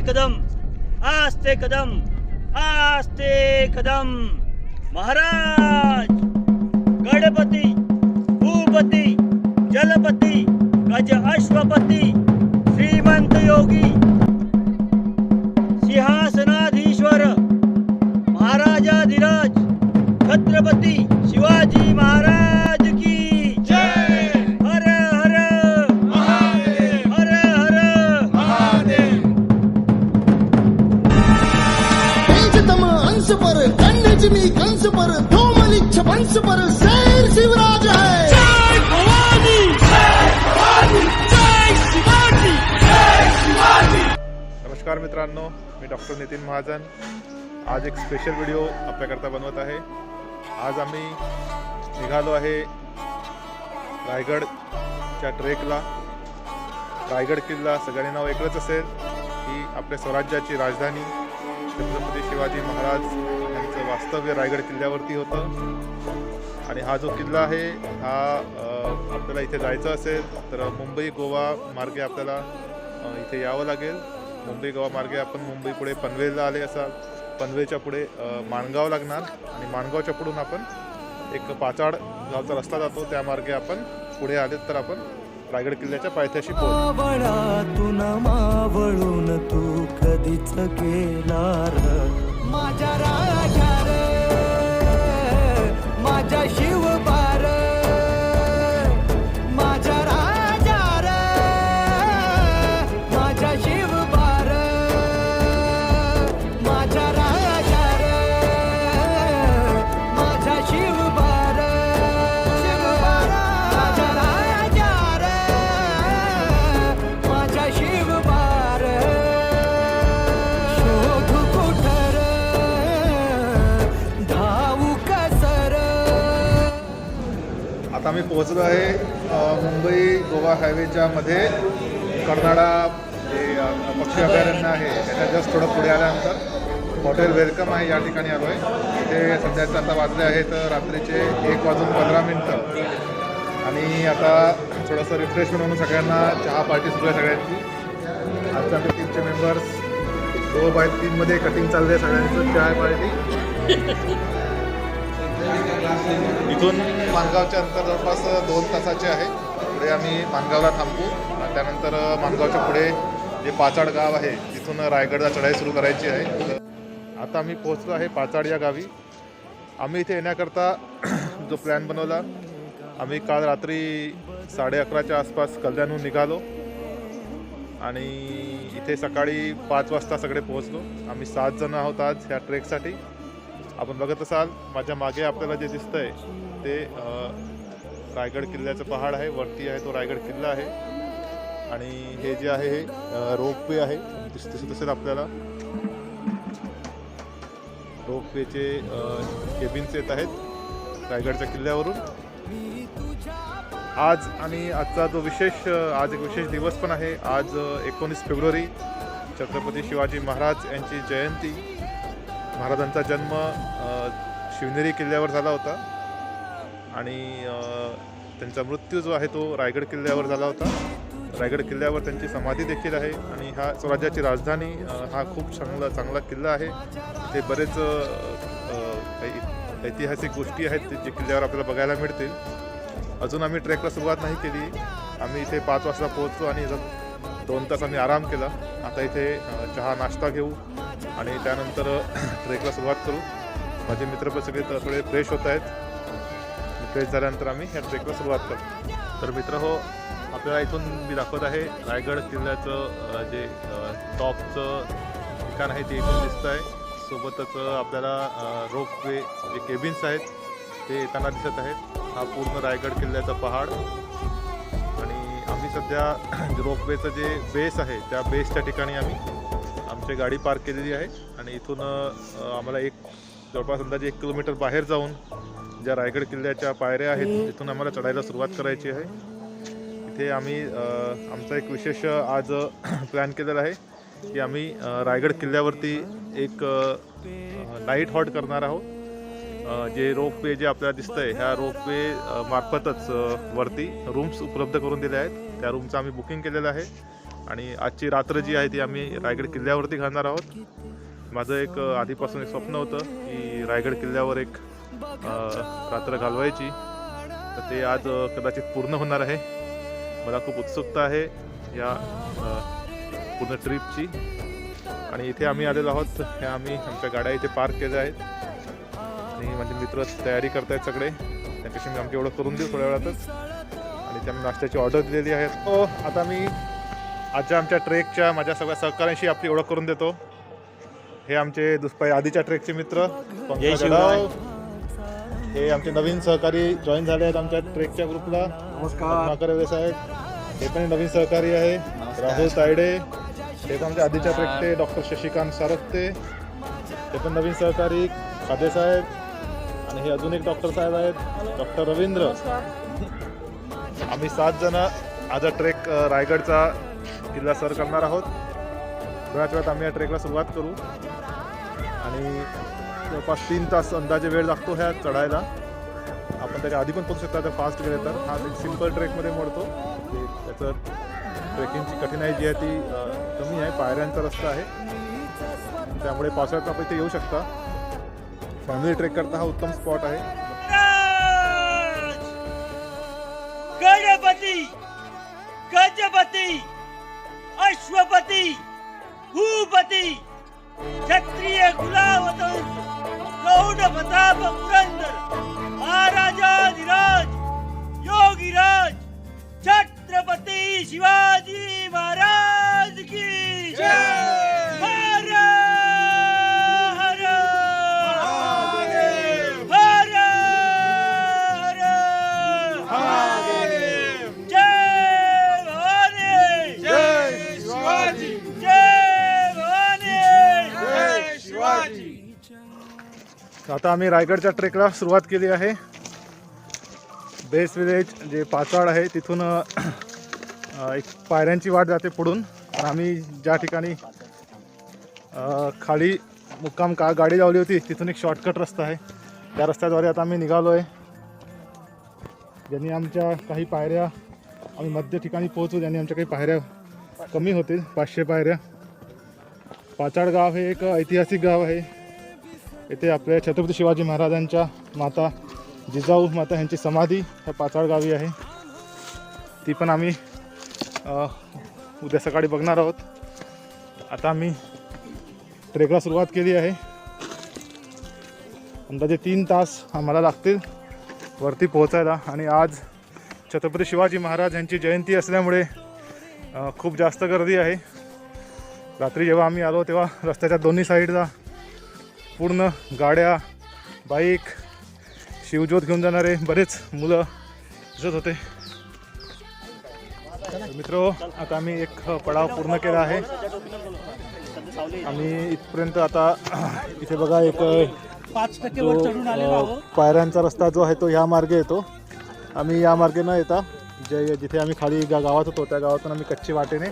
कदम आस्ते कदम आस्ते कदम। महाराज गणपती भूपती जलपती गज अश्वपती श्रीमंत योगी सिंहासनाधीश्वर महाराजाधिराज छत्रपती शिवाजी महाराज की जय। हर हर महादेव, हर हर महादेव। तेजतम अंश पर कन्यजनी कंस पर धूमलिच्छ वंश पर शेर शिवराज है। जय भवानी, जय भवानी, जय शिवाजी, जय शिवाजी। नमस्कार मित्रांनो, मी डॉक्टर नितीन महाजन आज एक स्पेशल व्हिडिओ आपल्याकरता बनवत आहे। आज आम्ही निघालो आहे रायगडच्या ट्रेकला। रायगड किल्ला सगळ्यांनी नाव ऐकलंच असेल की आपल्या स्वराज्याची राजधानी छत्रपती शिवाजी महाराज यांचं वास्तव्य रायगड किल्ल्यावरती होतं। आणि हा जो किल्ला आहे हा आपल्याला इथे जायचं असेल तर मुंबई गोवा मार्गे आपल्याला इथे यावं लागेल। मुंबई गोवा मार्गे आपण मुंबई पुढे पनवेलला आले असाल, पनवेलच्या पुढे माणगाव लागणार आणि माणगावच्या पुढून आपण एक पाचाड गावचा रस्ता जातो, त्या मार्गे आपण पुढे आले तर आपण रायगड किल्ल्याच्या पायथ्याशी पोहोचू। मावळून तू कधीच केला माझ्या राजा रे, माझ्या शिवबार, माझ्या राजा रे, माझ्या शिवबार, माझ्या राजा रे, माझ्या शिवबार, शिवबार, माझ्या राजा रे, माझ्या शिवबार, शोधू कुठर धावू कसर। आता मी पोहोचलो आहे मुंबई गोवा हायवेच्या मध्ये कर्नाळा जे पक्षी अभयारण्य आहे त्याच्या जस्ट थोडं पुढे आल्यानंतर हॉटेल वेलकम आहे या ठिकाणी आलो आहे। इथे सध्याचं आता वाजले आहेत रात्रीचे 1:15 आणि आता थोडंसं रिफ्रेशमेंट म्हणून सगळ्यांना चहा पार्टी सुरू आहे सगळ्यांची। आजच्या आमच्या टीमचे मेंबर्स 2x3 मध्ये कटिंग चाललं आहे सगळ्यांचं चहा पार्टी। इथून माणगावच्या अंतर जवळपास 2 तासाचे आहे। पुढे आम्ही माणगावला थांबू आणि त्यानंतर माणगावच्या पुढे जे पाचाड गाव आहे तिथून रायगडला चढाई सुरू करायची आहे। आता आम्ही पोहोचलो आहे पाचाड या गावी। आम्ही इथे येण्याकरता जो प्लॅन बनवला, आम्ही काल रात्री 11:30च्या आसपास कल्याणहून निघालो आणि इथे सकाळी 5 वाजता सगळे पोहोचलो। आम्ही 7 जण आहोत आज ह्या ट्रेकसाठी। आपण बघत असाल माझ्या मागे आपल्याला जे दिसतंय ते रायगड किल्ल्याचं पहाड आहे, वरती आहे तो रायगड किल्ला आहे आणि हे जे आहे हे रोपवे आहे, दिसत असेल आपल्याला। रोपवेचे केबिन्स येत आहेत रायगडच्या किल्ल्यावरून। आज आणि आजचा जो आज एक विशेष दिवस पण आहे। आज 19 फेब्रुवारी छत्रपती शिवाजी महाराज यांची जयंती। महाराजांचा जन्म शिवनेरी किल्ल्यावर झाला होता आणि त्यांचा मृत्यू जो आहे तो रायगड किल्ल्यावर झाला होता। रायगड किल्ल्यावर त्यांची समाधी देखील आहे आणि हा स्वराज्याची राजधानी हा खूप चांगला किल्ला आहे। इथे बरेच काही ऐतिहासिक गोष्टी आहेत जे किल्ल्यावर आपल्याला बघायला मिळतील। अजून आम्ही ट्रेकला सुरुवात नाही केली। आम्ही इथे 5 वाजता पोहोचलो आणि 2 तास आम्ही आराम केला। आता इथे चहा नाश्ता घेऊ आणि त्यानंतर ट्रेकला सुरुवात करू। माझे मित्र पण सगळे थोडे फ्रेश होत आहेत। फ्रेश झाल्यानंतर आम्ही ह्या ट्रेकला सुरुवात करू। तर मित्र हो, आपल्याला इथून मी दाखवत आहे रायगड किल्ल्याचं जे टॉपचं ठिकाण आहे ते इथून दिसतं आहे। सोबतच आपल्याला रोपवे जे केबिन्स आहेत ते येताना दिसत आहेत। हा पूर्ण रायगड किल्ल्याचा पहाड आणि आम्ही सध्या रोपवेचं जे बेस आहे त्या बेसच्या ठिकाणी आम्ही आमची गाडी पार्क केलेली आहे आणि इथून आम्हाला जवळपास अंदाजे 1 किलोमीटर बाहेर जाऊन ज्या रायगड किल्ल्याच्या पायऱ्या आहेत तिथून आम्हाला चढायला सुरुवात करायची आहे। इथे आम्ही आमचा एक विशेष आज प्लॅन केलेला आहे की आम्ही रायगड किल्ल्यावरती एक नाईट हॉल्ट करणार आहोत। जे रोपवे जे आपल्याला दिसतंय ह्या रोपवे मार्फतच वरती रूम्स उपलब्ध करून दिले आहेत। त्या रूमचं आम्ही बुकिंग केलेलं आहे आणि आजची रात्र जी आहे ती आम्ही रायगड किल्ल्यावरती घालणार आहोत. माझं एक आधीपासून एक स्वप्न होतं की रायगड किल्ल्यावर एक रात्र घालवायची, तर ते आज कदाचित पूर्ण होणार आहे. मला खूप उत्सुकता आहे या पूर्ण ट्रिपची. आणि इथे आम्ही आलेलो आहोत, हे आम्ही आमच्या गाड्या इथे पार्क केल्या आहेत आणि माझे मित्र तयारी करतायत सगळे. त्यांच्याशी मी आमची ओळख करून देऊ थोड्या वेळातच. आणि त्यांनी नाश्त्याची ऑर्डर दिलेली आहे. हो, आता मी आजच्या आमच्या ट्रेकच्या माझ्या सगळ्या सहकाऱ्यांशी आपली ओळख करून देतो. हे आमचे आधीच्या ट्रेकचे मित्र पंकज जडाव. हे आमचे नवीन सहकारी जॉईन झाले आहेत आमच्या ट्रेकच्या ग्रुपला. नमस्कार साहेब. हे पण नवीन सहकारी आहे राहुल तायडे. हे पण आमच्या आधीच्या ट्रेकचे डॉक्टर शशिकांत सारस्ते. ते पण नवीन सहकारी खादे साहेब. आणि हे अजून एक डॉक्टर साहेब आहेत डॉक्टर रवींद्र. आम्ही 7 जण आज ट्रेक रायगडचा किल्ला सर करणार आहोत. थोड्याच वेळात आम्ही या ट्रेकला सुरुवात करू आणि जवळपास 3 तास अंदाजे वेळ लागतो ह्या चढायला. आपण त्याच्या आधी पण पोहोचू शकता जर फास्ट गेले तर. हा एक सिम्पल ट्रेकमध्ये मोडतो. त्याचं ट्रेकिंगची कठीणाई जी आहे ती कमी आहे. पायऱ्यांचा रस्ता आहे, त्यामुळे पावसाळ्यात आपण इथे येऊ शकता. फॅमिली ट्रेक करता हा उत्तम स्पॉट आहे. गणपती गजपती अश्वपती भूपती क्षत्रिय कुलावतंस गौड प्रताप पुरंदर महाराजाधिराज योगीराज छत्रपती शिवाजी महाराज की जय. हर हर महादेव. हर हर महादेव. जय भवानी. जय शिवाजी. जय भवानी. जय शिवाजी. आता आम्ही रायगडच्या ट्रेकला सुरुवात केली आहे. बेस विलेज जे पाचाड आहे तिथून एक पायऱ्यांची वाट जाते पुढून. आम्ही ज्या ठिकाणी खाली मुक्काम गाडी लावली होती तिथून एक शॉर्टकट रस्ता आहे. त्या रस्त्याद्वारे आता आम्ही निघालो आहे. ज्यांनी आमच्या काही पायऱ्या आम्ही मध्य ठिकाणी पोहोचू, ज्यांनी आमच्या काही पायऱ्या कमी होतील 500 पायऱ्या. पाचाड गाव हे एक ऐतिहासिक गाव आहे. येथे आपल्या छत्रपती शिवाजी महाराजांच्या माता जिजाऊ माता यांची समाधी ह्या पाचाड गावी आहे. ती पण आम्ही उद्या सकाळी बघणार आहोत. आता आम्ही ट्रेकला सुरुवात केली आहे. अंदाजे 3 तास आम्हाला लागतील वरती पोहोचायला. आणि आज छत्रपती शिवाजी महाराज यांची जयंती असल्यामुळे खूप जास्त गर्दी आहे. रात्री जेव्हा आम्ही आलो तेव्हा रस्त्याच्या दोन्ही साईडला पूर्ण गाड्या, बाईक, शिवज्योत घेऊन जाणारे बरेच मुलं दिसत होते. मित्र, आता आम्ही एक पडाव पूर्ण केला आहे. आम्ही इथपर्यंत आता इथे बघा एक पायऱ्यांचा रस्ता जो आहे तो ह्या मार्गे येतो. आम्ही या मार्गे न येता जिथे आम्ही खाली गावात होतो त्या गावातून आम्ही कच्ची वाटेने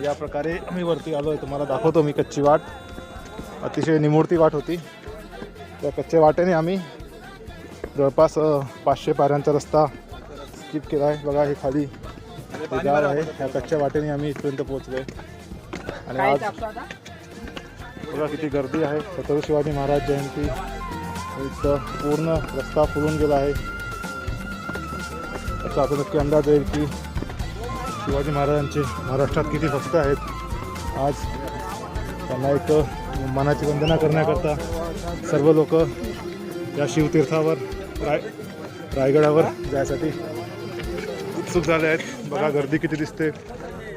या प्रकारे आम्ही वरती आलो आहे. तुम्हाला दाखवतो मी कच्ची वाट. अतिशय निमुळती वाट होती. त्या कच्च्या वाटेने आम्ही जवळपास 500 पायऱ्यांचा रस्ता स्किप केला आहे. बघा हे खाली गाव आहे. ह्या कच्च्या वाटेने आम्ही इथपर्यंत पोहोचलो आहे. आणि आज बघा किती गर्दी आहे. छत्रपती शिवाजी महाराज जयंती इथं पूर्ण रस्ता फुलून गेला आहे. याचा आता नक्की अंदाज येईल की शिवाजी महाराजांचे महाराष्ट्रात किती भक्त आहेत. आज त्यांना एक मनाची वंदना करण्याकरता सर्व लोक या शिवतीर्थावर रायगडावर जायसाठी उत्सुक झाले आहेत. बघा गर्दी किती दिसते.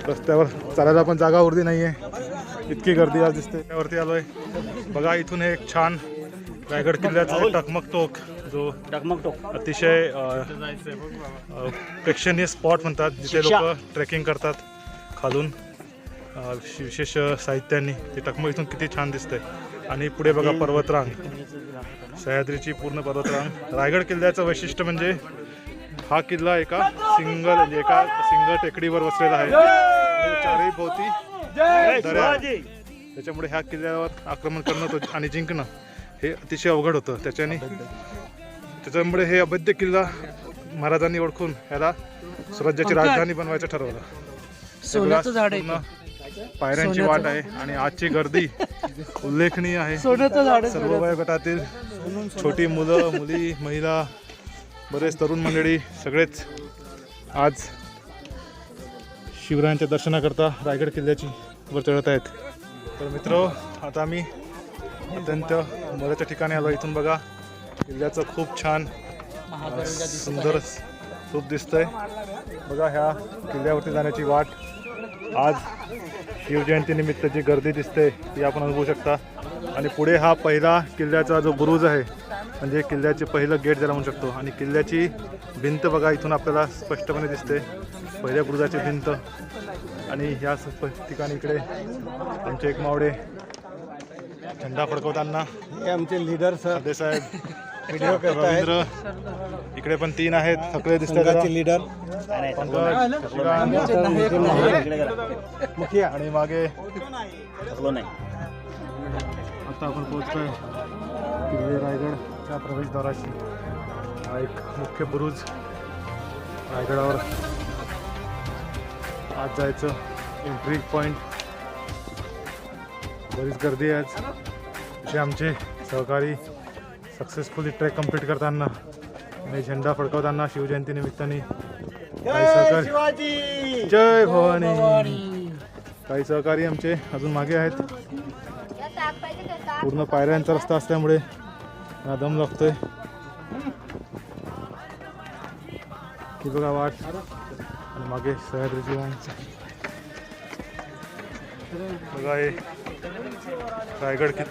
रस्त्यावर चालायला पण जागा उरली नाही आहे, इतकी गर्दी आज दिसते. त्यावरती आलो आहे. बघा इथून एक छान रायगड किल्ल्याचा टकमक टोक जो अतिशय प्रेक्षणीय स्पॉट म्हणतात, जिथे लोक ट्रेकिंग करतात खालून विशेष साहित्यांनी. ते टकमक इथून किती छान दिसतंय. आणि पुढे बघा पर्वतरांग, सह्याद्रीची पूर्ण पर्वतरांग. रायगड किल्ल्याचं वैशिष्ट्य म्हणजे हा किल्ला एका सिंगल टेकडीवर वसलेला आहे. चारही भोवती दऱ्या आहेत. त्याच्यामुळे ह्या किल्ल्यावर आक्रमण करणं आणि जिंकणं हे अतिशय अवघड होतं. त्याच्यामुळे हे अभेद्य किल्ला महाराजांनी ओळखून ह्याला स्वराज्याची राजधानी बनवायचं ठरवलं. सोन्याचं झाड आहे पूर्ण पायऱ्यांची वाट आहे आणि आजची गर्दी उल्लेखनीय आहे. सोन्याचं झाड आहे, सर्व सोन्याचं. वयोगटातील छोटी मुलं मुली महिला बरेच तरुण मंडळी सगळेच आज शिवरायांच्या दर्शनाकरता रायगड किल्ल्याची वर चढत आहेत. तर मित्र आता आम्ही अत्यंत मोलाच्या ठिकाणी आलो. इथून बघा किल्ल्याचं खूप छान सुंदर रूप दिसतंय. बघा ह्या किल्ल्यावरती जाण्याची वाट आज शिवजयंतीनिमित्त जी गर्दी दिसते ती आपण अनुभवू शकता. आणि पुढे हा पहिला किल्ल्याचा जो बुरुज आहे म्हणजे किल्ल्याचे पहिलं गेट ज्याला म्हणू शकतो. आणि किल्ल्याची भिंत बघा इथून आपल्याला स्पष्टपणे दिसते, पहिल्या बुरुजाची भिंत. आणि ह्या ठिकाणी इकडे आमचे एक मावडे झेंडा फडकवताना हे आमचे लीडर सर देसाहेब व्हिडिओ करत आहेत. रवींद्र इकडे पण 3 आहेत, थकले दिसतात संघाचे लीडर पंकज, श्रीकांत, मुखिया आणि मागे आता आपण पोहोचतोय किल्ले रायगडच्या प्रवेशद्वाराशी. हा एक मुख्य बुरुज रायगडावर आज जायचं एंट्री पॉईंट. बरीच गर्दी आहे आज. असे आमचे सहकारी सक्सेसफुली ट्रेक कंप्लीट करताना आणि झेंडा फडकवताना शिवजयंती निमित्ताने काही सहकारी जय भवानी काही सहकारी आमचे अजून मागे आहेत. पूर्ण पायऱ्यांचा रस्ता असल्यामुळे दम लागतोय. की बघा वाट आणि मागे सह्याद्रीची वाट. बघा हे रायगड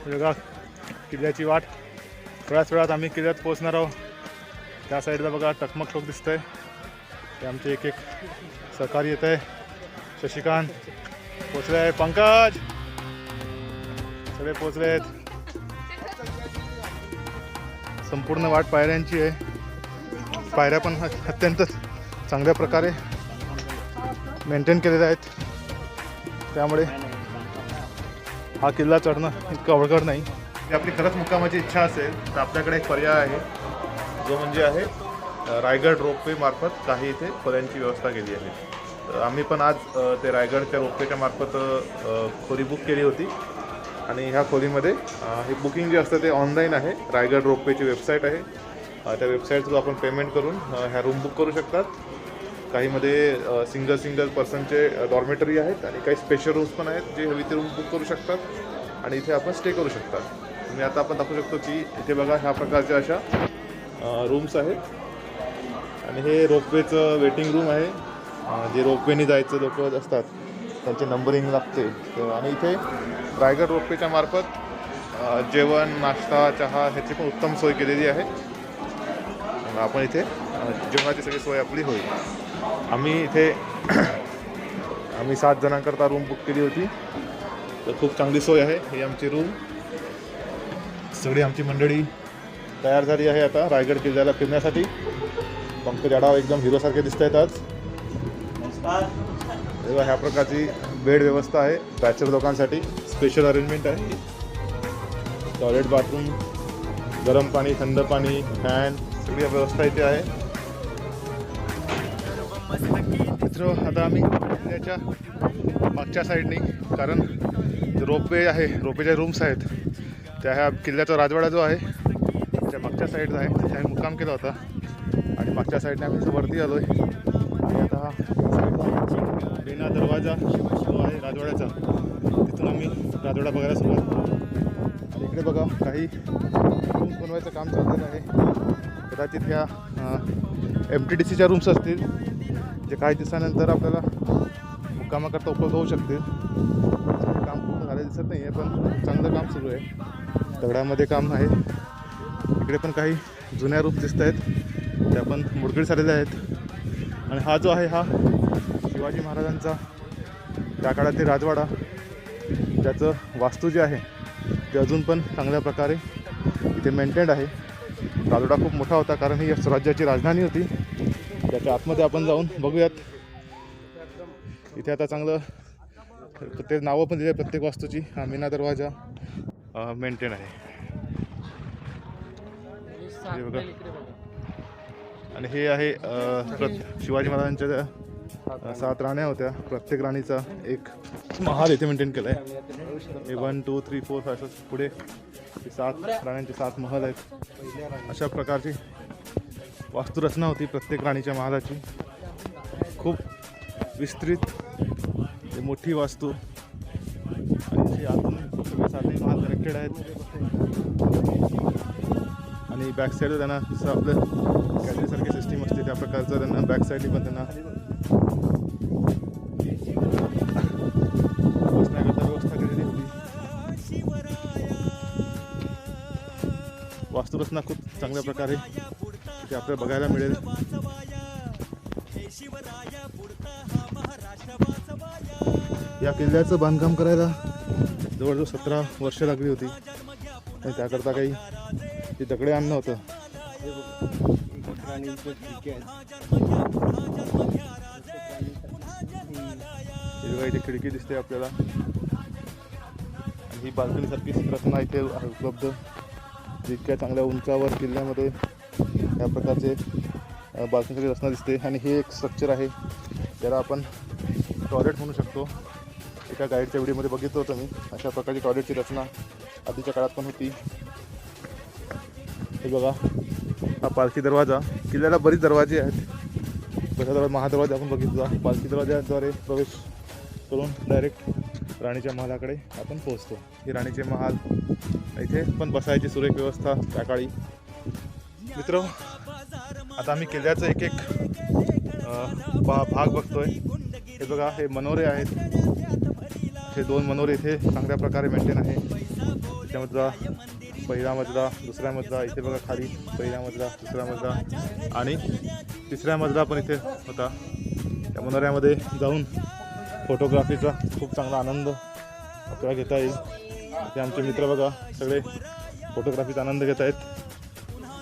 बघा किल्ल्याची वाट. थोड्याच वेळात आम्ही किल्ल्यात पोहोचणार आहोत. त्या साईडला बघा टकमक टोक दिसतंय. ते आमचे एक एक सहकारी येत आहे. शशिकांत पोचले आहे, पंकज सगळे पोचले आहेत. संपूर्ण वाट पायऱ्यांची आहे. पायऱ्या पण अत्यंत चांगल्या प्रकारे मेंटेन केलेल्या आहेत. त्यामुळे हा किल्ला चढणं इतकं अवघड नाही. आपली खरंच मुक्कामाची इच्छा असेल तर आपल्याकडे एक पर्याय आहे जो म्हणजे आहे रायगड रोपवे मार्फत काही इथे खोल्यांची व्यवस्था केली आहे. तर आम्ही पण आज ते रायगडच्या रोपवेच्या मार्फत खोली बुक केली होती. आणि ह्या खोलीमध्ये हे बुकिंग जे असतं ते ऑनलाईन आहे. रायगड रोपवेची वेबसाईट आहे. त्या वेबसाईटवर आपण पेमेंट करून ह्या रूम बुक करू शकतात. काहीमध्ये सिंगल पर्सनचे डॉर्मेटरी आहेत आणि काही स्पेशल रूम्स पण आहेत जे हवी ते रूम बुक करू शकतात आणि इथे आपण स्टे करू शकतात. तुम्ही आता आपण दाखवू शकतो की इथे बघा ह्या प्रकारच्या अशा रूम्स आहेत. आणि हे रोपवेचं वेटिंग रूम आहे. जे रोपवेने जायचं लोक असतात त्यांचे नंबरिंग लागते. आणि इथे रायगड रोपवेच्या मार्फत जेवण नाश्ता चहा ह्याची पण उत्तम सोय केलेली आहे. आपण इथे जेवणाची सगळी सोय आपली होईल. आम्ही 7 जणांकरता रूम बुक केली होती. तर खूप चांगली सोय आहे. ही आमची रूम. सगळी आमची मंडळी तयार झाली आहे आता रायगड किल्ल्याला फिरण्यासाठी. पंकज आढाव एकदम हिरोसारखे दिसत आहेत आज. तेव्हा ह्या प्रकारची बेड व्यवस्था आहे. बॅचलर लोकांसाठी स्पेशल अरेंजमेंट आहे. टॉयलेट बाथरूम, गरम पाणी थंड पाणी फॅन सगळी व्यवस्था इथे आहे. मित्र आता आम्ही किल्ल्याच्या मागच्या साईडनी कारण रोपवे आहे रोपवेच्या रूम्स आहेत त्या ह्या किल्ल्याचा राजवाडा जो आहे त्या मागच्या साईडला आहे. तिथे आम्ही मुक्काम केला होता आणि मागच्या साईडने आम्ही वरती आलो आहे. आणि आता लेना दरवाजा जो आहे राजवाड्याचा तिथून आम्ही राजवाडा बघायला सुरुवात करू. आणि इकडे बघा काही रूम्स बनवायचं काम चाललेलं आहे. कदाचित ह्या MTDCच्या रूम्स असतील जे काही दिवसानंतर आपल्याला मुक्कामाकरता उपलब्ध होऊ शकतील. काम पूर्ण झालं दिसत नाही आहे पण चांगलं काम सुरू आहे. दगडामध्ये काम आहे. इकडे पण काही जुन्या रूम्स दिसत आहेत त्या पण मुडगीड झालेल्या आहेत. आणि हा जो आहे हा शिवाजी महाराजांचा त्या काळातील राजवाडा ज्याचं वास्तू जे आहे ते अजून पण चांगल्या प्रकारे इथे मेंटेन्ड आहे. राजवाडा खूप मोठा होता कारण ही स्वराज्याची राजधानी होती. त्याच्या आतमध्ये आपण जाऊन बघूयात. इथे आता चांगलं ते नावं पण दिले प्रत्येक वास्तूची. हा मीना दरवाजा मेंटेन आहे. हे बघा. आणि हे आहे शिवाजी महाराजांच्या 7 राण्या होत्या. प्रत्येक राणीचा एक महाल इथे मेंटेन केला आहे. 1 2 3 4 5 असं पुढे 7 राण्यांचे 7 महल आहेत. अशा प्रकारची वास्तुरचना होती प्रत्येक राणीच्या महालाची. खूप विस्तृत मोठी वास्तू आणि आतून सगळे 7 महाल कनेक्टेड आहेत. आणि बॅक साईडला त्यांना जसं आपलं गॅलरीसारखी सिस्टीम असते त्या प्रकारचं त्यांना बॅक साईडली पण त्यांना बसण्याकरता व्यवस्था केलेली होती. वास्तुरचना खूप चांगल्या प्रकारे इथे आपल्याला बघायला मिळेल. या किल्ल्याचं बांधकाम करायला जवळजवळ 17 वर्ष लागली होती आणि त्याकरता काही ते दगडे आणणं होतं. इथे खिडकी दिसते आपल्याला आणि ही बाल्कनी सारखी रचना इथे उपलब्ध. जितक्या चांगल्या उंचावर किल्ल्यामध्ये या प्रकारचे बाल्कनीसारखी रचना दिसते. आणि हे एक स्ट्रक्चर आहे त्याला आपण टॉयलेट म्हणू शकतो. एका गाईडच्या व्हिडिओमध्ये बघितलं होतं मी. अशा प्रकारची टॉयलेटची रचना आधीच्या काळात पण होती. हे बघा हा पालखी दरवाजा. किल्ल्याला बरीच दरवाजे आहेत. पहिला दरवाजा महादरवाजा आपण बघितला. पालखी दरवाजाद्वारे प्रवेश करून डायरेक्ट राणीच्या महालाकडे आपण पोहोचतो. ही राणीचे महाल. इथे पण बसायची सुरेख व्यवस्था त्या काळी. मित्र आता आम्ही किल्ल्याचं एक भाग बघतोय. हे बघा हे मनोरे आहेत. हे 2 मनोरे इथे चांगल्या प्रकारे मेंटेन आहे. त्यामधला पहिला मजला, दुसरा मजला. इथे बघा खाली पहिला मजला, दुसरा मजला आणि तिसरा मजला पण इथे होता. त्या मनोऱ्यामध्ये जाऊन फोटोग्राफीचा खूप चांगला आनंद आपल्याला घेता येईल. ते आमचे मित्र बघा सगळे फोटोग्राफीचा आनंद घेत आहेत.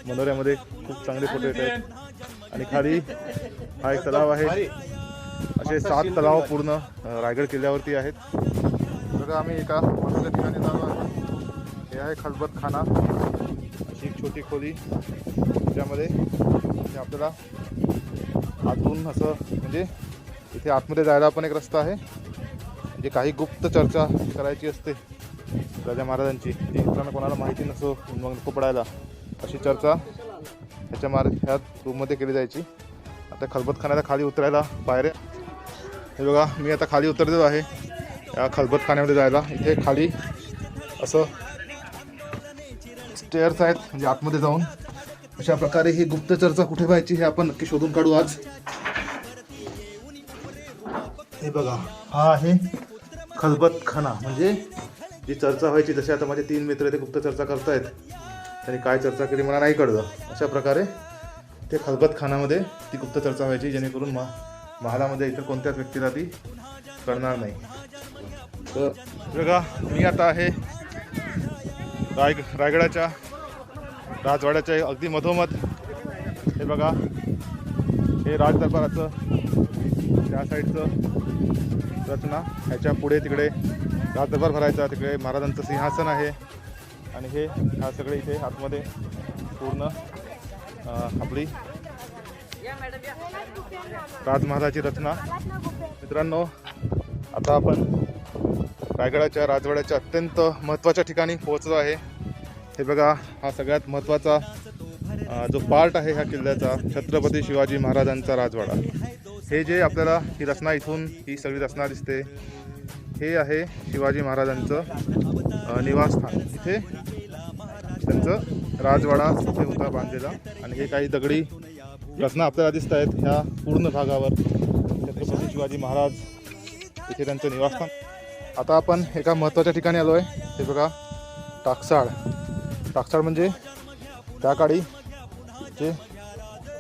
मनोऱ्यामध्ये खूप चांगले फोटो येत आहेत. आणि खाली हा एक तलाव आहे. असे 7 तलाव पूर्ण रायगड किल्ल्यावरती आहेत. बघा आम्ही एका मस्त ठिकाणी जातो आहे. हे आहे खलबतखाना. अशी एक छोटी खोली ज्यामध्ये आपल्याला आतून असं म्हणजे इथे आतमध्ये जायला पण एक रस्ता आहे. म्हणजे काही गुप्त चर्चा करायची असते राजा महाराजांची, जी इतरांना कोणाला माहिती नको पडायला, अशी चर्चा ह्या रूममध्ये केली जायची. आता खलबतखान्याला खाली उतरायला पायऱ्या. हे बघा मी आता खाली उतरलेलो आहे या खलबतखान्यामध्ये जायला. इथे खाली असं स्टेअर्स आहेत. म्हणजे आतमध्ये जाऊन अशा प्रकारे ही गुप्त चर्चा कुठे व्हायची हे आपण नक्की शोधून काढू आज. हे बघा हा आहे खलबतखाना. म्हणजे जी चर्चा व्हायची. जसे आता माझे 3 मित्र ते गुप्त चर्चा करतायत. त्यांनी काय चर्चा केली मला नाही कळलं. अशा प्रकारे ते खलबतखानामध्ये ती गुप्त चर्चा व्हायची जेणेकरून महालामध्ये इतर कोणत्याच व्यक्तीला ती कळणार नाही. तर बघा मी आता आहे रायगडाच्या राजवाड्याच्या अगदी मधोमध. हे बघा हे राजदरबाराचं त्या साईडचं रचना. ह्याच्या पुढे तिकडे राजदरबार भरायचा. तिकडे महाराजांचं सिंहासन आहे. आणि हे ह्या सगळे इथे आतमध्ये पूर्ण आपली राजमहालाची रचना. मित्रांनो आता आपण रायगडाच्या राजवाड्याच्या अत्यंत महत्त्वाच्या ठिकाणी पोहोचलो आहे. हे बघा हा सगळ्यात महत्त्वाचा जो पार्ट आहे ह्या किल्ल्याचा, छत्रपती शिवाजी महाराजांचा राजवाडा. हे जे आपल्याला ही रचना, इथून ही सगळी रचना दिसते, हे आहे शिवाजी महाराजांचं निवासस्थान. इथे त्यांचं राजवाडा इथे होता बांधलेला. आणि हे काही दगडी रचना आपल्याला दिसत आहेत. ह्या पूर्ण भागावर छत्रपती शिवाजी महाराज इथे त्यांचं निवासस्थान. आता आपण एका महत्त्वाच्या ठिकाणी आलो आहे. हे बघा टाकसाळ. टाकसाळ म्हणजे त्या काळी जे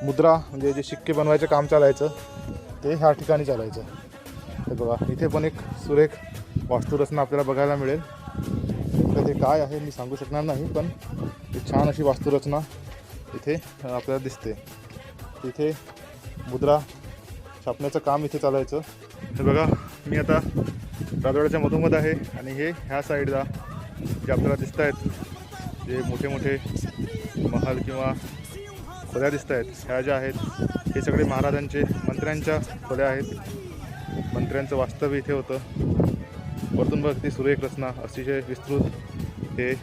मुद्रा म्हणजे जे शिक्के बनवायचं काम चालायचं ते ह्या ठिकाणी चालायचं. हे बघा इथे पण एक सुरेख वास्तुरचना आपल्याला बघायला मिळेल. तर ते काय आहे मी सांगू शकणार नाही, पण एक छान अशी वास्तुरचना इथे आपल्याला दिसते. इथे मुद्रा छापण्याचं काम इथे चालायचं. हे बघा मी आता राजवाड्याच्या मधोमध आहे. आणि हे ह्या साईडला जे आपल्याला दिसत आहेत जे मोठे मोठे महल किंवा खोल्या दिसत आहेत, ह्या ज्या आहेत हे सगळे महाराजांचे मंत्र्यांच्या खोल्या आहेत. मंत्र्यांचं वास्तव्य इथे होतं. वरतून बघ ती सुरेख रचना, अतिशय विस्तृत हे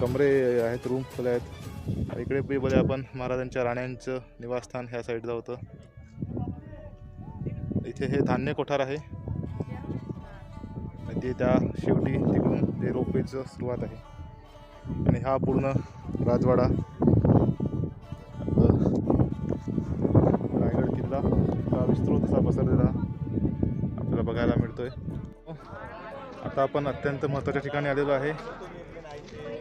कमरे आहेत, रूम खोल्या आहेत. आणि इकडे बघूया आपण महाराजांच्या राण्यांचं निवासस्थान ह्या साईडला होतं. इथे हे धान्य कोठार आहे. ते त्या शेवटी तिकडून ते रोपवेचं सुरुवात आहे. आणि हा पूर्ण राजवाडा, रायगड किल्ला हा विस्तृत असा पसरलेला आपल्याला बघायला मिळतोय. आता आपण अत्यंत महत्त्वाच्या ठिकाणी आलेलो आहे.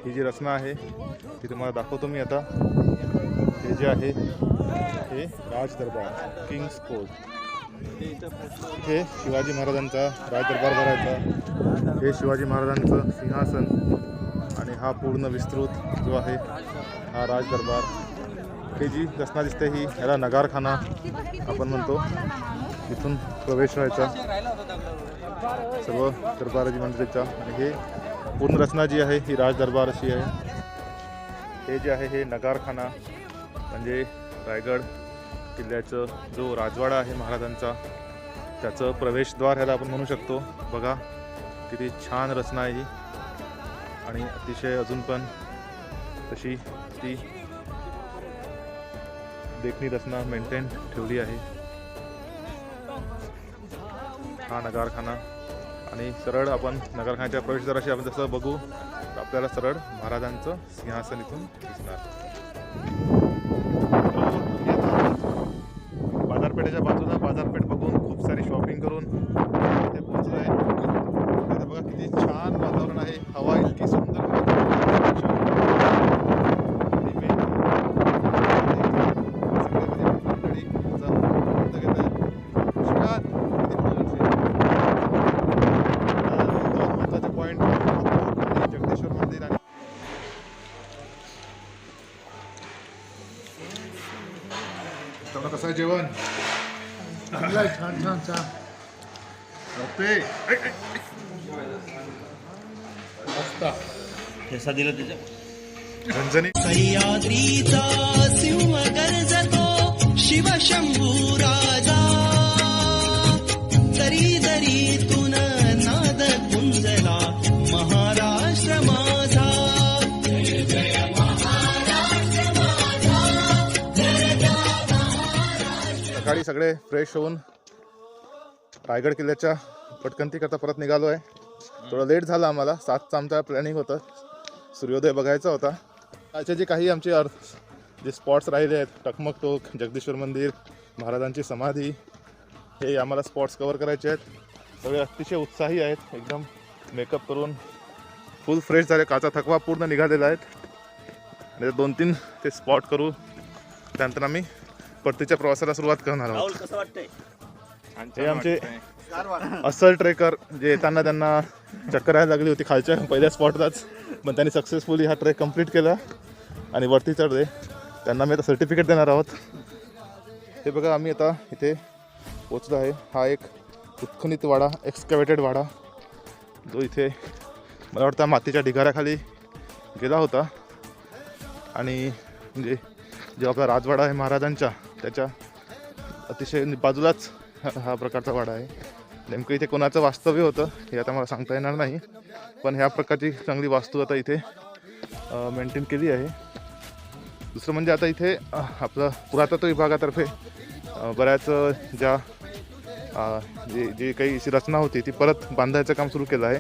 ही जी रचना आहे ती तुम्हाला दाखवतो मी आता. हे जे आहे हे राज दरबार, किंग्स कोर्ट. इथे शिवाजी महाराजांचा राजदरबार भरायचा. हे शिवाजी महाराजांचं सिंहासन आणि हा पूर्ण विस्तृत जो आहे हा राजदरबार. हे जी रचना दिसते ही ह्याला नगारखाना आपण म्हणतो. इथून प्रवेश व्हायचा सर्व दरबाराजी मंडळीचा. आणि हे पूर्ण रचना जी आहे ही राजदरबार अशी आहे. हे जे आहे हे नगारखाना म्हणजे रायगड किल्ल्याचं जो राजवाडा आहे महाराजांचा त्याचं प्रवेशद्वार ह्याला आपण म्हणू शकतो. बघा किती छान रचना आहे ही. आणि अतिशय अजून पण तशी ती देखणी रचना मेंटेन ठेवली आहे. हा नगारखाना. आणि सरळ आपण नगरखान्याच्या प्रवेशद्वाराशी आपण जसं बघू तर आपल्याला सरळ महाराजांचं सिंहासन इथून दिसणार. बाजारपेठेच्या बाजूला बाजारपेठ बघून खूप सारी शॉपिंग करून इथे पोहोचलो आहे. आता बघा किती छान वातावरण आहे. हवा इतकी सुंदर कसं आहे जेवण? छान छान छान. पैसा दिला त्याच्या झणझणी सह्याद्रीचा सिंह गर्जतो शिवशंभू राजा दरी दरीतून नाद कुंजला महाराष्ट्र माझा. सकाळी सगळे फ्रेश होऊन रायगड किल्ल्याच्या पटकंतीकरता परत निघालो आहे. थोडं लेट झालं आम्हाला. 7चं आमचा प्लॅनिंग होतं. सूर्योदय बघायचा होता. असे जे काही आमचे जे स्पॉट्स राहिले आहेत टकमक टोक, जगदीश्वर मंदिर, महाराजांची समाधी, हे आम्हाला स्पॉट्स कवर करायचे आहेत. सगळे अतिशय उत्साही आहेत. एकदम मेकअप करून फुल फ्रेश झाले. काचा थकवा पूर्ण निघालेला आहेत. आणि 2-3 ते स्पॉट करू. त्यानंतर आम्ही परतीच्या प्रवासाला सुरुवात करणार आहोत. राहुल कसं वाटतंय? हे आमचे अस्सल ट्रेकर जे येताना त्यांना चक्कर यायला लागली होती खालच्या पहिल्या स्पॉटलाच, पण त्यांनी सक्सेसफुली हा ट्रेक कंप्लीट केला आणि वरती चढले. त्यांना मी आता सर्टिफिकेट देणार आहोत. हे बघा आम्ही आता इथे पोचलो आहे. हा एक उत्खनित वाडा, एक्सकॅव्हेटेड वाडा, जो इथे मला वाटतं मातीच्या ढिगाऱ्याखाली गेला होता. आणि म्हणजे जो आपला राजवाडा आहे महाराजांचा त्याच्या अतिशय बाजूलाच हा प्रकारचा वाडा आहे. नेमकं इथे कोणाचं वास्तव्य होतं हे आता मला सांगता येणार नाही, पण ह्या प्रकारची चांगली वास्तू आता इथे मेंटेन केली आहे. दुसरं म्हणजे आता इथे आपलं पुरातत्व विभागातर्फे बऱ्याच ज्या जी काही अशी रचना होती ती परत बांधायचं काम सुरू केलं आहे,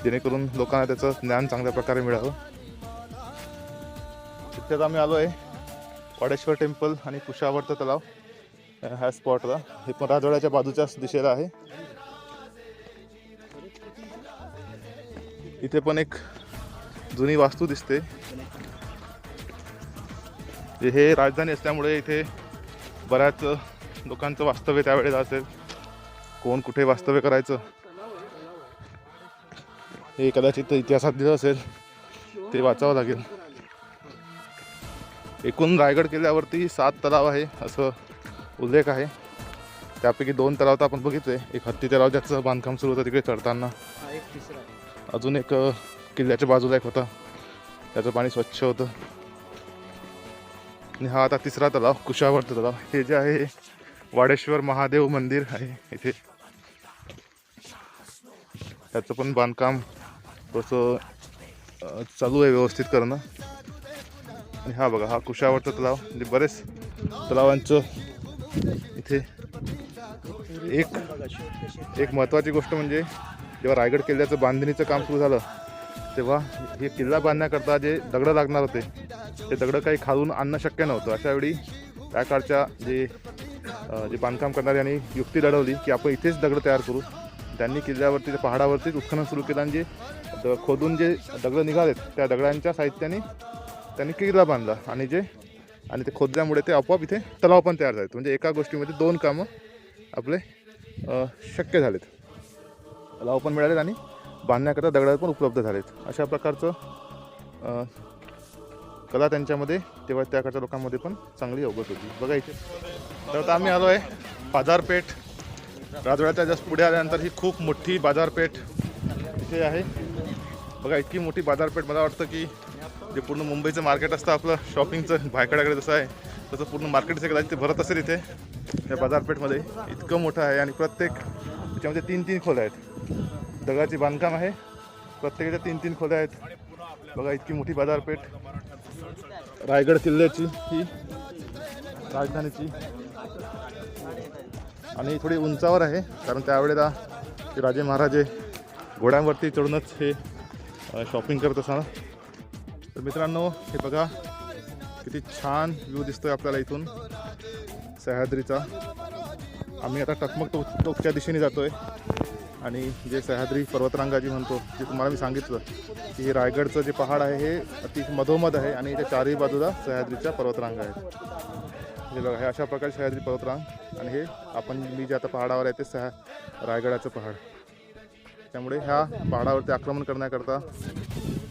जेणेकरून लोकांना त्याचं ज्ञान चांगल्या प्रकारे मिळावं. तिथेच आम्ही आलो आहे वाडेश्वर टेम्पल आणि कुशावर्त तलाव ह्या स्पॉटला. हे पण राजवाड्याच्या बाजूच्याच दिशेला आहे. इथे पण एक जुनी वास्तू दिसते. हे राजधानी असल्यामुळे इथे बऱ्याच लोकांचं वास्तव्य त्यावेळेला असेल. कोण कुठे वास्तव्य करायचं हे कदाचित इतिहासात दिलं असेल, ते वाचावं लागेल. एकूण रायगड किल्ल्यावरती 7 तलाव आहे असं उल्लेख आहे. त्यापैकी 2 तलाव तर आपण बघितले. एक हत्ती तलाव ज्याचं बांधकाम सुरू होतं तिकडे चढताना. अजून एक किल्ल्याच्या बाजूला एक होता, त्याचं पाणी स्वच्छ होतं. आणि हा आता तिसरा तलाव, कुशावर्त तलाव. हे जे आहे हे वाडेश्वर महादेव मंदिर आहे इथे. त्याचं पण बांधकाम थोडंसं चालू आहे व्यवस्थित करणं. आणि हा बघा, हा कुशावर्त तलाव. म्हणजे बरेच तलावांचं इथे एक महत्त्वाची गोष्ट म्हणजे जेव्हा रायगड किल्ल्याचं बांधणीचं काम सुरू झालं तेव्हा हे किल्ला बांधण्याकरता जे दगडं लागणार होते ते दगडं काही खालून आणणं शक्य नव्हतं. अशावेळी त्या काळच्या जे बांधकाम करणाऱ्यांनी युक्ती लढवली की आपण इथेच दगड तयार करू. त्यांनी किल्ल्यावरती पहाडावरतीच उत्खनन सुरू केलं आणि जे खोदून जे दगडं निघालेत त्या दगडांच्या साहित्याने त्यांनी किल्ला बांधला. आणि ते खोदल्यामुळे ते आपोआप इथे तलाव पण तयार झालेत. म्हणजे एका गोष्टीमध्ये दोन कामं आपले शक्य झालेत. तलाव पण मिळालेत आणि बांधण्याकरता दगड पण उपलब्ध झालेत. अशा प्रकारचं कला त्यांच्यामध्ये तेव्हा त्या काळच्या लोकांमध्ये पण चांगली अवगत होती. बघा इथे तर आता आम्ही आलो आहे बाजारपेठ. राजवाड्याच्या जस्ट पुढे आल्यानंतर ही खूप मोठी बाजारपेठ इथे आहे. बघा इतकी मोठी बाजारपेठ, मला वाटतं की जे पूर्ण मुंबईचं मार्केट असतं आपलं शॉपिंगचं भायखळ्याकडे जसं आहे तसं पूर्ण मार्केट जे कदाचित ते भरत असेल इथे या बाजारपेठमध्ये. इतकं मोठं आहे आणि प्रत्येक त्याच्यामध्ये 3-3 खोल्या आहेत. दगडाची बांधकाम आहे, प्रत्येकाच्या 3-3 खोल्या आहेत. बघा इतकी मोठी बाजारपेठ. रायगड किल्ल्याची ही राजधानीची आणि थोडी उंचावर आहे कारण त्यावेळेला ते राजे महाराजे घोड्यांवरती चढूनच हे शॉपिंग करत असताना. तर मित्रांनो हे बघा किती छान व्ह्यू दिसतोय आपल्याला इथून सह्याद्रीचा. आम्ही आता टकमक टोकच्या दिशेने जातोय आणि जे सह्याद्री पर्वतरांगा जी म्हणतो, जे तुम्हाला मी सांगितलं की हे रायगडचं जे पहाड आहे हे अति मधोमध आहे आणि इथे चारही बाजूला सह्याद्रीच्या पर्वतरांगा आहेत. हे बघा हे अशा प्रकारचे सह्याद्री पर्वतरांग आणि हे मी जे आता पहाडावर आहे ते रायगडाचं पहाड. त्यामुळे ह्या पहाडावरती आक्रमण करण्याकरता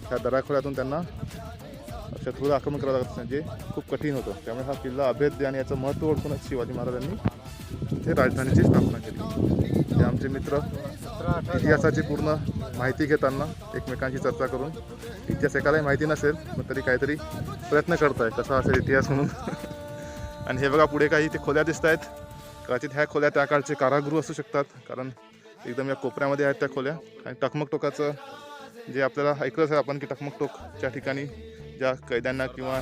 ह्या दराखोऱ्यातून त्यांना शत्रूला आक्रमण करावं लागत म्हणजे खूप कठीण होतं. त्यामुळे हा किल्ला अभेद्य आणि याचं महत्त्व ओळखूनच शिवाजी महाराजांनी इथे राजधानीची स्थापना केली. ते आमचे मित्र इतिहासाची पूर्ण माहिती घेताना एकमेकांशी चर्चा करून, इतिहास एकालाही माहिती नसेल पण तरी काहीतरी प्रयत्न करत आहे कसा असेल इतिहास म्हणून. आणि हे बघा पुढे काही ते खोल्या दिसत आहेत. कदाचित ह्या खोल्या त्या काळचे कारागृह असू शकतात कारण एकदम या कोपऱ्यामध्ये आहेत त्या खोल्या. आणि टकमक टोकाचं जे आपल्याला ऐकलं असेल आपण की टकमक टोकच्या ठिकाणी ज्या कैद्यांना किंवा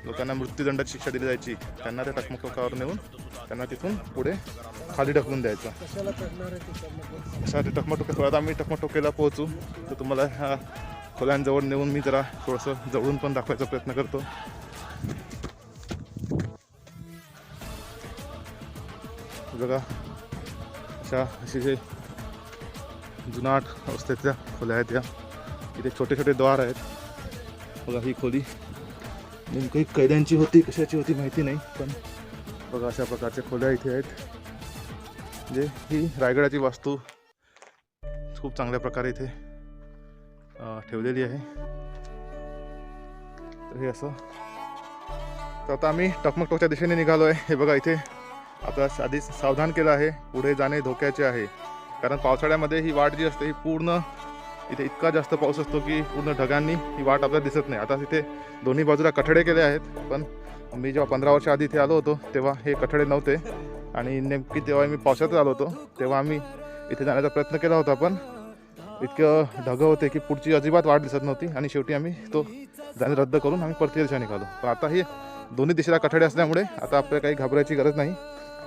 लोकांना मृत्यूदंडाची शिक्षा दिली जायची त्यांना त्या टकमक टोकावर नेऊन त्यांना तिथून पुढे खाली ढकलून द्यायचं. अशा ते टकमक टोका. थोडा आम्ही टकमक टोकेला पोहोचू तर तुम्हाला ह्या खोल्यांजवळ नेऊन मी जरा थोडंसं जवळून पण दाखवायचा प्रयत्न करतो. बघा अशी जे जुनाट अवस्थेतल्या खोल्या आहेत या. इथे छोटे छोटे द्वार आहेत. बघा ही खोली नेमकं कैद्यांची होती कशाची होती माहिती नाही पण बघा अशा प्रकारच्या खोल्या इथे आहेत. म्हणजे ही रायगडाची वास्तू खूप चांगल्या प्रकारे इथे ठेवलेली आहे. तर हे असं. तर आता आम्ही टकमक टोकच्या दिशेने निघालो आहे. हे बघा इथे आता आधीच सावधान केलं आहे, पुढे जाणे धोक्याचे आहे कारण पावसाळ्यामध्ये ही वाट जी असते ही पूर्ण इथे इतका जास्त पाऊस असतो की पूर्ण ढगांनी ही वाट आपल्याला दिसत नाही. आता तिथे दोन्ही बाजूला कठडे केले आहेत पण मी जेव्हा 15 वर्ष आधी इथे आलो होतो तेव्हा हे कठडे नव्हते आणि नेमकी तेव्हा मी पावसाळ्यात आलो होतो तेव्हा आम्ही इथे जाण्याचा प्रयत्न केला होता पण इतकं ढगं होते की पुढची अजिबात वाट दिसत नव्हती आणि शेवटी आम्ही तो जाणे रद्द करून आम्ही परतीच्या दिशा निघालो. पण आता हे दोन्ही दिशेला कठडे असल्यामुळे आता आपल्याला काही घाबरायची गरज नाही.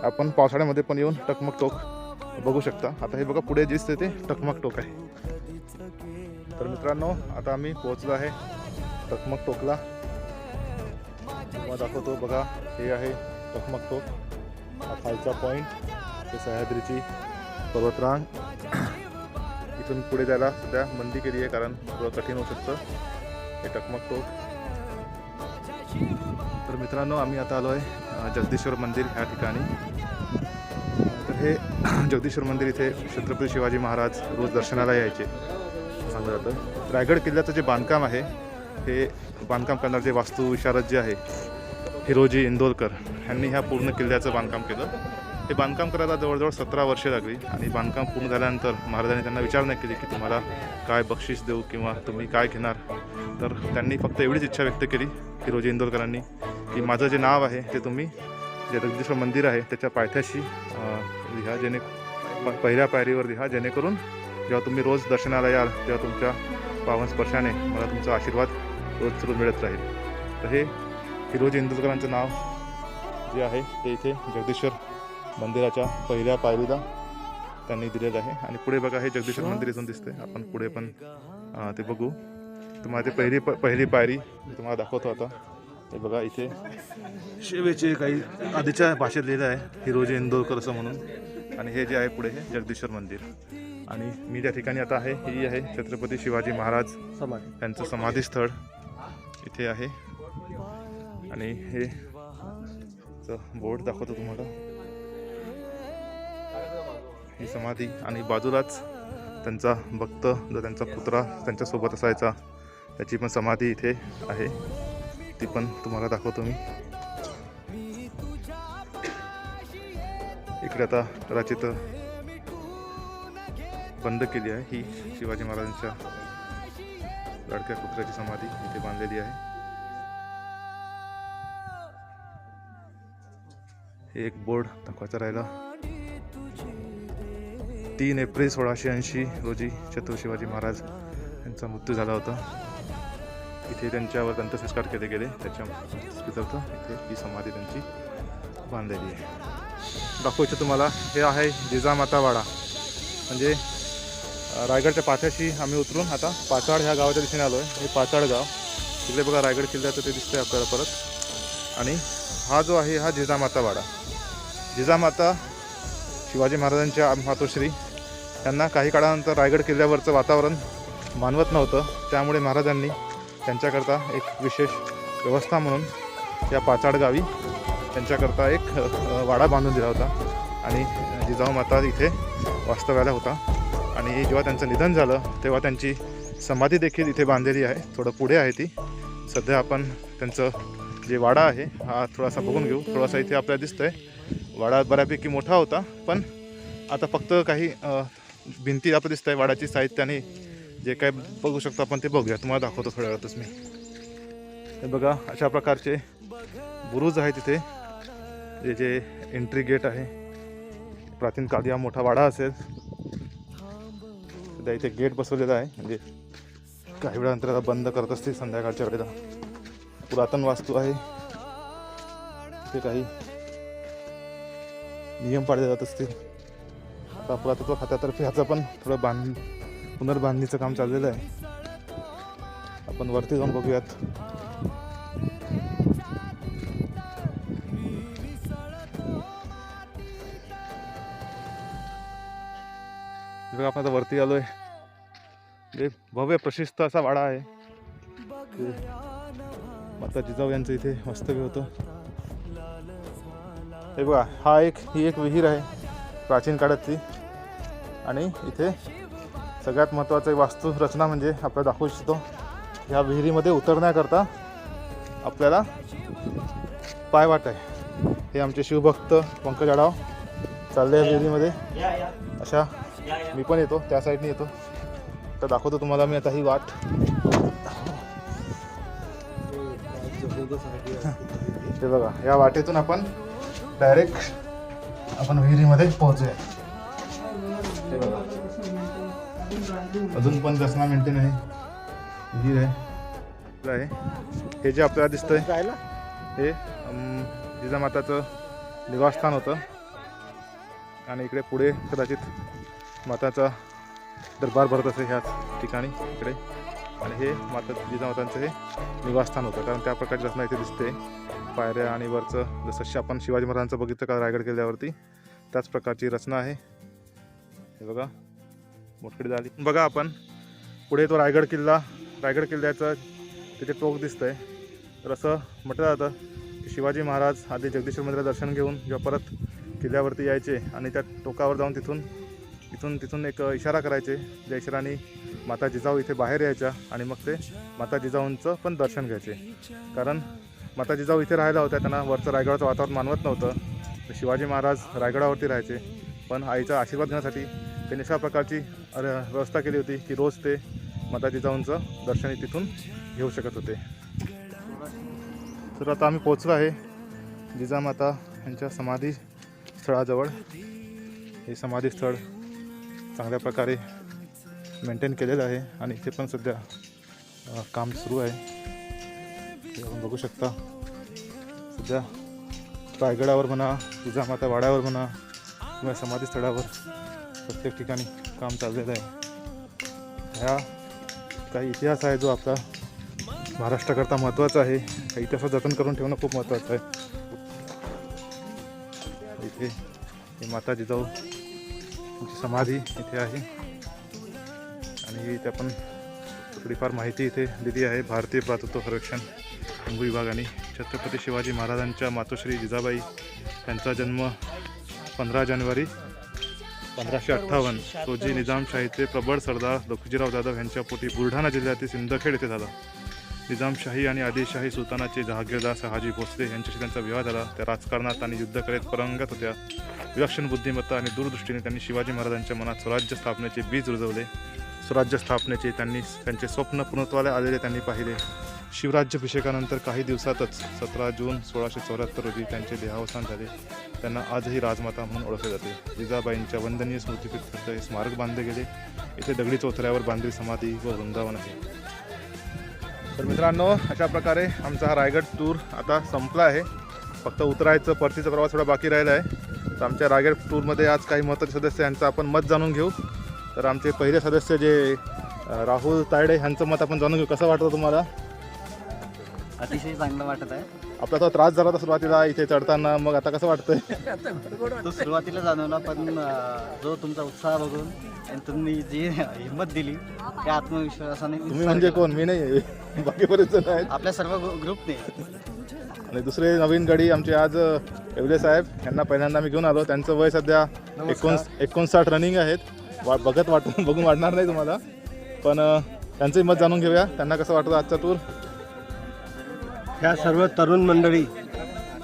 आपण पावसाळ्यामध्ये पण येऊन टकमक टोक बघू शकता. आता हे बघा पुढे दिसते ते टकमक टोक आहे. तर मित्रांनो आता आम्ही पोहोचलो आहे टकमक टोकला. तुम्हाला दाखवतो बघा हे आहे टकमक टोक. हा खालचा पॉईंट हे सह्याद्रीची पर्वतरांग. इथून पुढे जायला सध्या बंदी केली आहे कारण थोडं कठीण होऊ शकतं. हे टकमक टोक. तर मित्रांनो आम्ही आता आलो आहे जगदीश्वर मंदिर ह्या ठिकाणी. तर हे जगदीश्वर मंदिर इथे छत्रपती शिवाजी महाराज रोज दर्शनाला यायचे सांगलं जातं. रायगड किल्ल्याचं जे बांधकाम आहे हे बांधकाम करणारे जे वास्तू विशारद जे आहे हिरोजी इंदोरकर यांनी ह्या पूर्ण किल्ल्याचं बांधकाम केलं हे बांधकाम करायला जवळजवळ 17 वर्षे लागली आणि बांधकाम पूर्ण झाल्यानंतर महाराजांनी त्यांना विचार नाही केली की तुम्हाला काय बक्षीस देऊ किंवा तुम्ही काय घेणार. तर त्यांनी फक्त एवढीच इच्छा व्यक्त केली हिरोजी इंदोरकरांनी की माझं जे नाव आहे ते तुम्ही जे जगदीश्वर मंदिर आहे त्याच्या पायथ्याशी लिहा, पहिल्या पायरीवर लिहा, जेणेकरून जेव्हा तुम्ही रोज दर्शनाला याल तेव्हा तुमच्या पावन स्पर्शाने मला तुमचा आशीर्वाद रोज मिळत राहील. तर हे हिरोजी इंदोरकरांचं नाव जे आहे ते इथे जगदीश्वर मंदिराच्या पहिल्या पायरीला त्यांनी दिलेलं आहे. आणि पुढे बघा हे जगदीश्वर मंदिर इथून दिसते. आपण पुढे पण ते बघू. तुम्हाला ते पहिली पायरी तुम्हाला दाखवतो आता. हे बघा इथे शिवेचे काही आधीच्या भाषेत लिहिलं आहे हिरोजी इंदोरकर असं म्हणून. आणि हे जे आहे पुढे हे जगदीश्वर मंदिर. आणि मी ज्या ठिकाणी आता आहे ही आहे छत्रपती शिवाजी महाराज यांचं समाधीस्थळ इथे आहे. आणि हे बोर्ड दाखवतो तुम्हाला, ही समाधी. आणि बाजूलाच त्यांचा भक्त जो त्यांचा पुतळा त्यांच्यासोबत असायचा त्याची पण समाधी इथे आहे, ती पण तुम्हाला दाखवतो मी. इकडे आता कदाचित बंद केली आहे ही शिवाजी महाराजांच्या लाडक्या पुत्राची समाधी इथे बांधलेली आहे. हे एक बोर्ड दाखवायचा राहिला. 3 एप्रिल 1680 रोजी छत्रपती शिवाजी महाराज यांचा मृत्यू झाला होता. इथे त्यांच्यावर अंत्यसंस्कार केले गेले. त्याच्या स्मृत्यर्थ इथे ही समाधी त्यांची बांधलेली आहे. दाखवू इच्छितो तुम्हाला. हे आहे जिजामाता वाडा. म्हणजे रायगडच्या पाथ्याशी आम्ही उतरून आता पाचाड ह्या गावाच्या दिशेने आलो आहे. हे पाचाड गाव तिकडे बघा रायगड किल्ल्याचं ते दिसतंय आपल्याला परत. आणि हा जो आहे हा जिजामाता वाडा. जिजामाता शिवाजी महाराजांच्या मातोश्री त्यांना काही काळानंतर रायगड किल्ल्यावरचं वातावरण मानवत नव्हतं. त्यामुळे महाराजांनी त्यांच्याकरता एक विशेष व्यवस्था म्हणून या पाचाड गावी त्यांच्याकरता एक वाडा बांधून दिला होता. आणि जिजाऊ माता इथे वास्तव्याला होता. आणि जेव्हा त्यांचं निधन झालं तेव्हा त्यांची समाधी देखील इथे बांधलेली आहे. थोडं पुढे आहे ती. सध्या आपण त्यांचं जे वाडा आहे हा थोडासा बघून घेऊ. थोडासा इथे आपल्याला दिसतंय वाडा बऱ्यापैकी मोठा होता, पण आता फक्त काही भिंती आपलं दिसत आहे वाडाची साहित्याने. जे काय बघू शकतो आपण ते बघूया. तुम्हाला दाखवतो थोड्या वेळातच मी. हे बघा अशा प्रकारचे बुरुज आहे तिथे. जे एंट्री गेट आहे. प्राचीन काळी हा मोठा वाडा असेल. सध्या इथे गेट बसवलेला आहे, म्हणजे काही वेळानंतर आता बंद करत असतील संध्याकाळच्या वेळेला. पुरातन वास्तू आहे. इथे काही नियम पाळले जात असतील. आता पुरातत्व खात्यातर्फे ह्याचं पण थोडं पुनर्बांधणीचं काम चाललेलं आहे. आपण वरती जाऊन बघूयात. बघा आपण आता वरती आलोय. भव्य प्रशिस्त असा वाडा आहे. माता जिजाऊ यांचं इथे वास्तव्य होतं. हे बघा ही एक विहीर आहे प्राचीन काळातली. आणि इथे सगळ्यात महत्त्वाचं वास्तू रचना म्हणजे आपल्याला दाखवू इच्छितो. ह्या विहिरीमध्ये उतरण्याकरता आपल्याला पायवाट आहे. हे आमचे शिवभक्त पंकज आढाव चालले आहे विहिरीमध्ये. अशा मी पण येतो त्या साईडने येतो. तर दाखवतो तुम्हाला मी आता ही वाट. ते बघा या वाटेतून आपण डायरेक्ट आपण विहिरीमध्ये पोहोचूया. ते बघा अजून पण दसना मेंटेन आहे. विहीर आहे. हे जे आपल्याला दिसतंय हे जिजामाताचं निवासस्थान होतं. आणि इकडे पुढे कदाचित माताचा दरबार भरत असेल ह्याच ठिकाणी इकडे. आणि हे जिजामातांचं हे निवासस्थान होतं, कारण त्या प्रकारची रचना इथे दिसते. पायऱ्या आणि वरचं जसं आपण शिवाजी महाराजांचं बघितलं का रायगड किल्ल्यावरती त्याच प्रकारची रचना आहे. हे बघा मोठकडे झाली. बघा आपण पुढे तो रायगड किल्ल्याचं तिथे टोक दिसतंय. तर असं म्हटलं जातं की शिवाजी महाराज आधी जगदीश्वर मंदिरात दर्शन घेऊन जेव्हा परत किल्ल्यावरती यायचे आणि त्या टोकावर जाऊन तिथून एक इशारा करायचे. ज्या इशाराने माता जिजाऊ इथे बाहेर यायच्या आणि मग ते माता जिजाऊंचं पण दर्शन घ्यायचे. कारण माता जिजाऊ इथे राहायला होत्या. त्यांना वरचं रायगडाचं वातावरण मानवत नव्हतं. शिवाजी महाराज रायगडावरती राहायचे, पण आईचा आशीर्वाद घेण्यासाठी त्यांनी अशा प्रकारची व्यवस्था केली होती की रोज ते माता जिजाऊंचं दर्शन तिथून घेऊ शकत होते. तर आता आम्ही पोचलो आहे जिजामाता यांच्या समाधी स्थळाजवळ. हे समाधी स्थळ चांगल्या प्रकारे मेंटेन केलेलं आहे आणि इथे पण सध्या काम सुरू आहे. हे आपण बघू शकता. सध्या रायगडावर म्हणा, जिजामाता वाड्यावर म्हणा किंवा समाधी स्थळावर प्रत्येक ठिकाणी काम चाललेलं आहे. ह्या काही इतिहास आहे जो आपला महाराष्ट्राकरता महत्त्वाचा आहे. हा इतिहास जतन करून ठेवणं खूप महत्त्वाचं आहे. इथे ही माता जिजाऊ यांची समाधी इथे आहे आणि इथे आपण थोडीफार माहिती इथे दिली आहे. भारतीय पुरातत्व सर्वेक्षण हिंगू विभागाने छत्रपती शिवाजी महाराजांच्या मातोश्री जिजाबाई यांचा जन्म 15 जानेवारी 1558 रोजी निजामशाहीचे प्रबळ सरदार लखुजीराव जाधव यांच्या पोटी बुलढाणा जिल्ह्यातील सिंदखेड येथे झाला. निजामशाही आणि आदिलशाही सुलतानाचे जहागीरदार शहाजी भोसले यांच्याशी त्यांचा विवाह झाला. त्या राजकारणात आणि युद्धकलेत पारंगत होत्या. विलक्षण बुद्धिमत्ता आणि दूरदृष्टीने त्यांनी शिवाजी महाराजांच्या मनात स्वराज्य स्थापनेचे बीज रुजवले. स्वराज्य स्थापनेचे त्यांचे स्वप्न पूर्णत्वाला आलेले त्यांनी पाहिले. शिवराज्याभिषेकानंतर काही दिवसातच 17 जून 1674 रोजी त्यांचे देहावसान झाले. त्यांना आजही राजमाता म्हणून ओळखले जाते. जिजाबाईंच्या वंदनीय स्मृतिप्रीत्यर्थ हे स्मारक बांधले गेले. इथे दगडी चौथऱ्यावर बांधलेली समाधी व वृंदावन आहे. तर मित्रांनो, अशा प्रकारे आमचा हा रायगड टूर आता संपला आहे. फक्त उतरायचं, परतीचा प्रवास थोडा बाकी राहिला आहे. तर आमच्या रायगड टूरमध्ये आज काही महत्त्वाचे सदस्य यांचं आपण मत जाणून घेऊ. तर आमचे पहिले सदस्य जे राहुल तायडे यांचं मत आपण जाणून घेऊ. कसं वाटतं तुम्हाला? अतिशय चांगलं वाटत आहे. आपला तो त्रास झाला होता सुरुवातीला इथे चढताना, मग आता कसं वाटतंय? तो सुरुवातीला जाणवला, पण जो तुमचा उत्साह बघून आणि तुम्ही जी हिंमत दिली त्या आत्मविश्वासाने तुम्ही म्हणजे कोण? मी नाही, बाकी बरेच जण आहेत आपल्या सर्व ग्रुपने. आणि दुसरे नवीन गडी आमचे आज येवले साहेब यांना पहिल्यांदा मी घेऊन आलो. त्यांचं वय सध्या 59 रनिंग आहेत. बघून वाटणार नाही तुम्हाला, पण त्यांचंही मत जाणून घेऊया. त्यांना कसं वाटतं आजचा टूर? ह्या सर्व तरुण मंडळी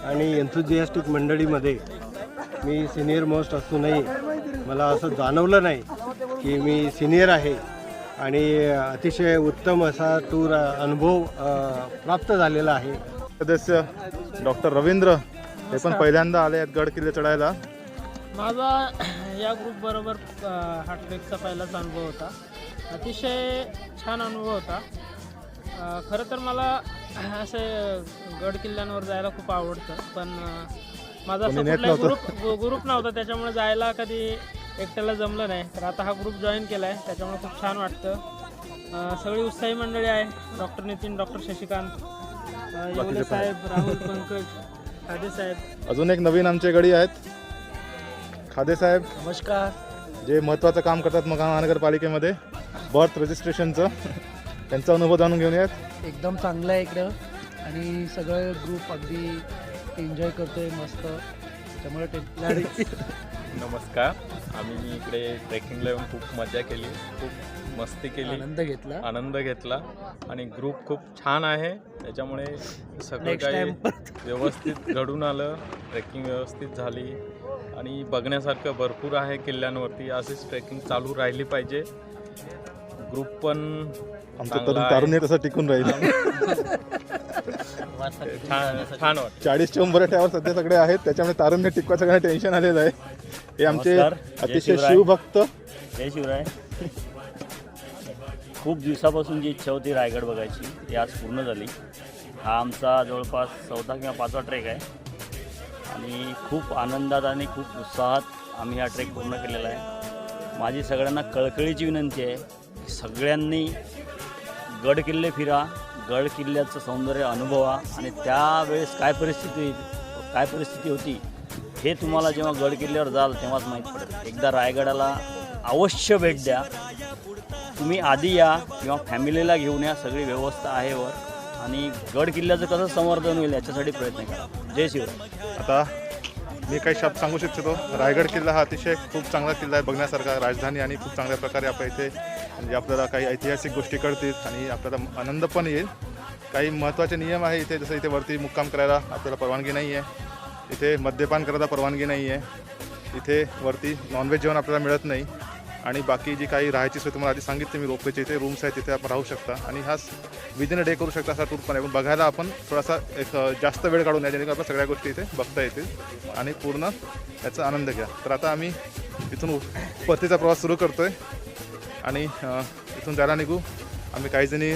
आणि एन्थुजियास्टिक मंडळीमध्ये मी सिनियर मोस्ट असूनही मला असं जाणवलं नाही की मी सिनियर आहे आणि अतिशय उत्तम असा टूर अनुभव प्राप्त झालेला आहे. सदस्य डॉक्टर रवींद्र हे पण पहिल्यांदा आले आहेत गड किल्ले चढायला. माझा या ग्रुपबरोबर हा ट्रेकचा पहिलाच अनुभव होता. अतिशय छान अनुभव होता. खरं तर मला असे गड किल्ल्यांवर जायला खूप आवडतं, पण माझा असं कुठलाही ग्रुप नव्हता, त्याच्यामुळे जायला कधी एकट्याला जमलं नाही. तर आता हा ग्रुप जॉईन केला आहे, त्याच्यामुळे खूप छान वाटतं. सगळी उत्साही मंडळी आहे. डॉक्टर नितीन, डॉक्टर शशिकांत, येवले साहेब, राहुल, पंकज, खादे साहेब. अजून एक नवीन आमचे गडी आहेत, खादे साहेब. नमस्कार. जे महत्त्वाचं काम करतात मग महानगरपालिकेमध्ये बर्थ रजिस्ट्रेशनचं. त्यांचा अनुभव जाणून घेऊन यात. एकदम चांगलं आहे इकडं आणि सगळं ग्रुप अगदी एन्जॉय करतोय मस्त, त्यामुळे नमस्कार. आम्ही इकडे ट्रेकिंगला येऊन खूप मजा केली, खूप मस्ती केली, आनंद घेतला आणि ग्रुप खूप छान आहे. त्याच्यामुळे सगळं काही व्यवस्थित घडून आलं. ट्रेकिंग व्यवस्थित झाली आणि बघण्यासारखं भरपूर आहे किल्ल्यांवरती. अशीच ट्रेकिंग चालू राहिली पाहिजे. ग्रुप पण आमचं तारुण्य तसं टिकून राहील. छान वाटतं. 40च्या उंबरठ्यावर सध्या सगळे आहेत, त्याच्यामुळे तारुण्य टिकवायचं सगळं टेन्शन आलेलं आहे. हे आमचे अतिशय शिवभक्त. जय शिवराय. खूप दिवसापासून जी इच्छा होती रायगड बघायची ती आज पूर्ण झाली. हा आमचा जवळपास 4था किंवा 5वा ट्रेक आहे आणि खूप आनंदात आणि खूप उत्साहात आम्ही हा ट्रेक पूर्ण केलेला आहे. माझी सगळ्यांना कळकळीची विनंती आहे, सगळ्यांनी गड किल्ले फिरा, गड किल्ल्याचं सौंदर्य अनुभवा आणि त्यावेळेस काय परिस्थिती होती हे तुम्हाला जेव्हा गड किल्ल्यावर जाल तेव्हाच माहीत पडेल. एकदा रायगडाला अवश्य भेट द्या. तुम्ही आधी या किंवा फॅमिलीला घेऊन या, सगळी व्यवस्था आहे वर. आणि गड किल्ल्याचं कसं संवर्धन होईल याच्यासाठी प्रयत्न करा. जय शिवराय. आता मी काही शब्द सांगू शकतो. रायगड किल्ला हा अतिशय खूप चांगला किल्ला आहे बघण्यासारखा, राजधानी, आणि खूप चांगल्या प्रकारे आपल्या इथे म्हणजे आपल्याला काही ऐतिहासिक गोष्टी कळतील आणि आपल्याला आनंद पण येईल. काही महत्त्वाचे नियम आहे इथे, जसं इथे वरती मुक्काम करायला आपल्याला परवानगी नाही आहे. इथे मद्यपान करायला परवानगी नाही आहे. इथे वरती नॉनव्हेज जेवण आपल्याला मिळत नाही आणि बाकी जी काही राहायची सोय तुम्हाला आधी सांगितली मी रोपवेचे इथे रूम्स आहेत तिथे आपण राहू शकता आणि हा विदिन अ डे करू शकता असा टूर पण आहे. पण बघायला आपण थोडासा एक जास्त वेळ काढून या जेणेकरून आपल्या सगळ्या गोष्टी इथे बघता येतील आणि पूर्ण याचा आनंद घ्या. तर आता आम्ही इथून परतीचा प्रवास सुरू करतो आहे आणि इथून जायला निघू. आम्ही काही जणी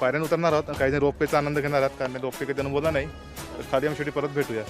पायऱ्याने उतरणार आहोत, काही जणी रोपवेचा आनंद घेणार आहात कारण रोपवे कधी अनुभवला नाही. तर खाली आम्ही शेवटी परत भेटूया.